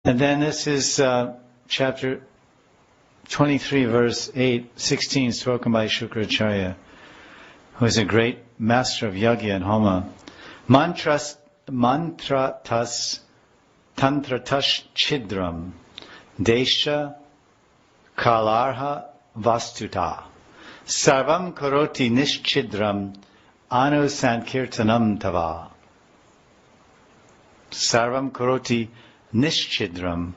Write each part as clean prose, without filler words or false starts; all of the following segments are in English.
And then this is chapter 23, verse 16, spoken by Shukracharya, who is a great master of yagya and homa. Mantratas tantratas chidram desha kalarha vastuta sarvam karoti nishchidram anu sankirtanam tava. Sarvam karoti nishchidram.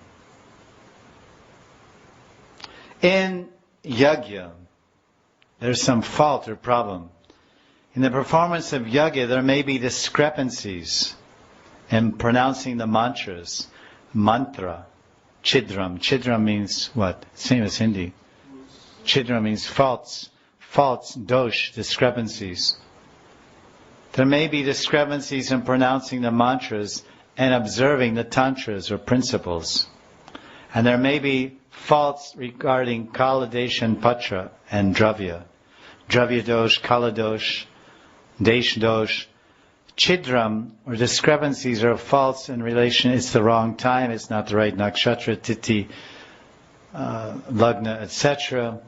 In yagya, there's some fault or problem. In the performance of yagya, there may be discrepancies in pronouncing the mantras. Mantra, chidram. Chidram means what? Same as Hindi. Chidram means faults, dosh, discrepancies. There may be discrepancies in pronouncing the mantras and observing the tantras or principles. And there may be faults regarding kala, desh, and patra and dravya. Dravya dosh, kala dosh, desh dosh. Chidram, or discrepancies, are faults in relation. It's the wrong time, it's not the right nakshatra, titi, lagna, etc.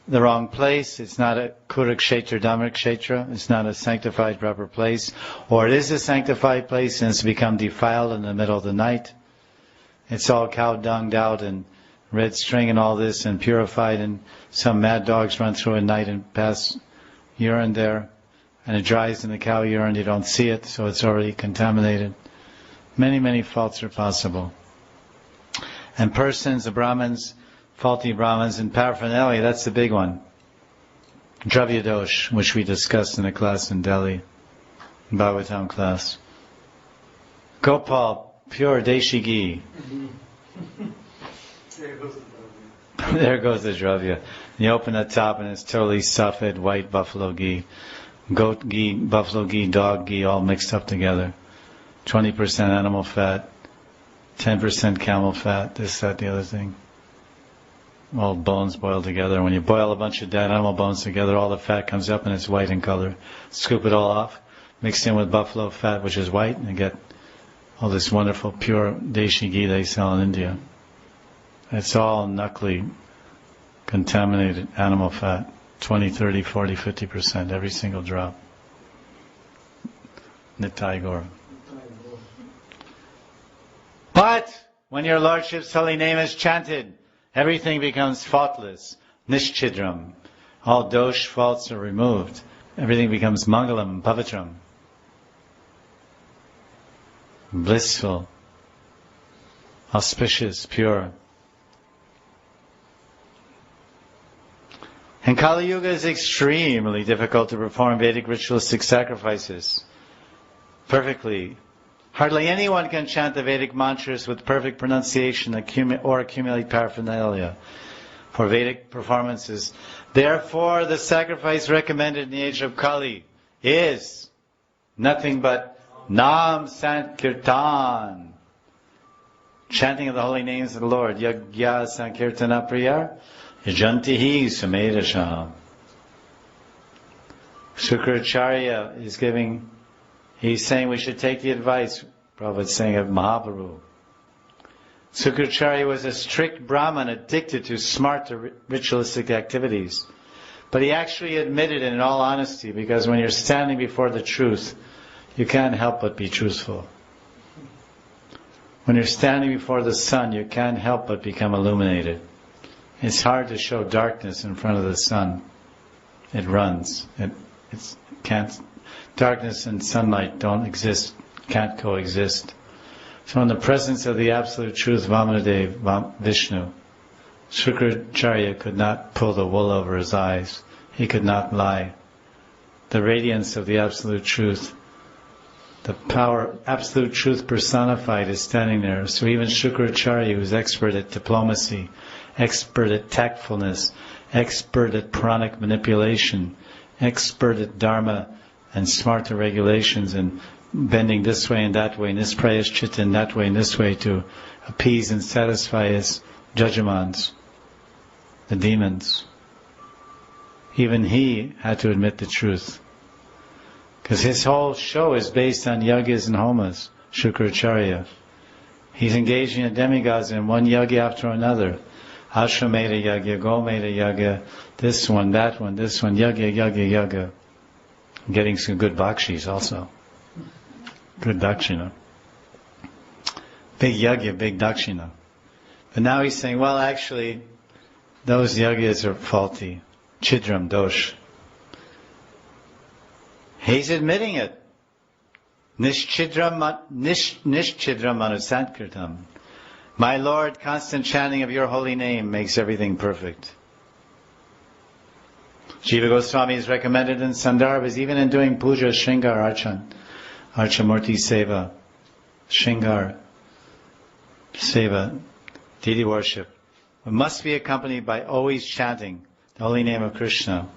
The wrong place, it's not a kurukshetra, dhammakshetra, it's not a sanctified proper place. Or it is a sanctified place and it's become defiled in the middle of the night. It's all cow dunged out and red string and all this and purified, and some mad dogs run through at night and pass urine there. And it dries in the cow urine, you don't see it, so it's already contaminated. Many, many faults are possible. And persons, the Brahmins, faulty Brahmins, and paraphernalia, that's the big one. Dravya dosh, which we discussed in a class in Delhi, Bhagavatam class. Gopal, pure deshi ghee. There goes the dravya. You open the top and it's totally safed, white buffalo ghee. Goat ghee, buffalo ghee, dog ghee, all mixed up together. 20% animal fat, 10% camel fat, this, that, the other thing. All bones boiled together. When you boil a bunch of dead animal bones together, all the fat comes up and it's white in color. Scoop it all off, mix it in with buffalo fat, which is white, and you get all this wonderful pure deshi ghee they sell in India. It's all knuckly, contaminated animal fat. 20, 30, 40, 50%, every single drop. Nitai Gaur. But when your Lordship's holy name is chanted, everything becomes faultless. Nishchidram. All dosh, faults are removed. Everything becomes mangalam, pavitram. Blissful. Auspicious, pure. And Kali Yuga is extremely difficult to perform Vedic ritualistic sacrifices perfectly. Hardly anyone can chant the Vedic mantras with perfect pronunciation or accumulate paraphernalia for Vedic performances. Therefore, the sacrifice recommended in the age of Kali is nothing but Nam Sankirtan, chanting of the holy names of the Lord. Yagya Sankirtana Priyar Yajantihi Sumedasham. Shukracharya is he's saying we should take the advice, Prabhupada's saying, of Mahaprabhu. Shukracharya was a strict Brahmin addicted to smart ritualistic activities. But he actually admitted it in all honesty, because when you're standing before the truth, you can't help but be truthful. When you're standing before the sun, you can't help but become illuminated. It's hard to show darkness in front of the sun. It runs. Darkness and sunlight don't exist, can't coexist. So in the presence of the absolute truth, Vamanadev, Vishnu, Shukracharya could not pull the wool over his eyes. He could not lie. The radiance of the absolute truth, the power, absolute truth personified, is standing there. So even Shukracharya, who's expert at diplomacy, expert at tactfulness, expert at pranic manipulation, expert at dharma and smarta regulations and bending this way and that way, and this prayashchitta and that way and this way to appease and satisfy his judgments, the demons. Even he had to admit the truth. Because his whole show is based on yagyas and homas, Shukracharya. He's engaging in demigods in one yagya after another. Ashwamedha yagya, Gomedha yagya, this one, this one, yagya. Getting some good bakshis also. Good dakshina. Big yagya, big dakshina. But now he's saying, well, actually, those yagyas are faulty. Chidram, dosh. He's admitting it. Nishchidram manusankritam. My Lord, constant chanting of your holy name makes everything perfect. Jiva Goswami is recommended in Sandarbhas, even in doing puja, Shringar, Archan, Archamurti Seva, Shringar, Seva, deity worship. It must be accompanied by always chanting the holy name of Krishna.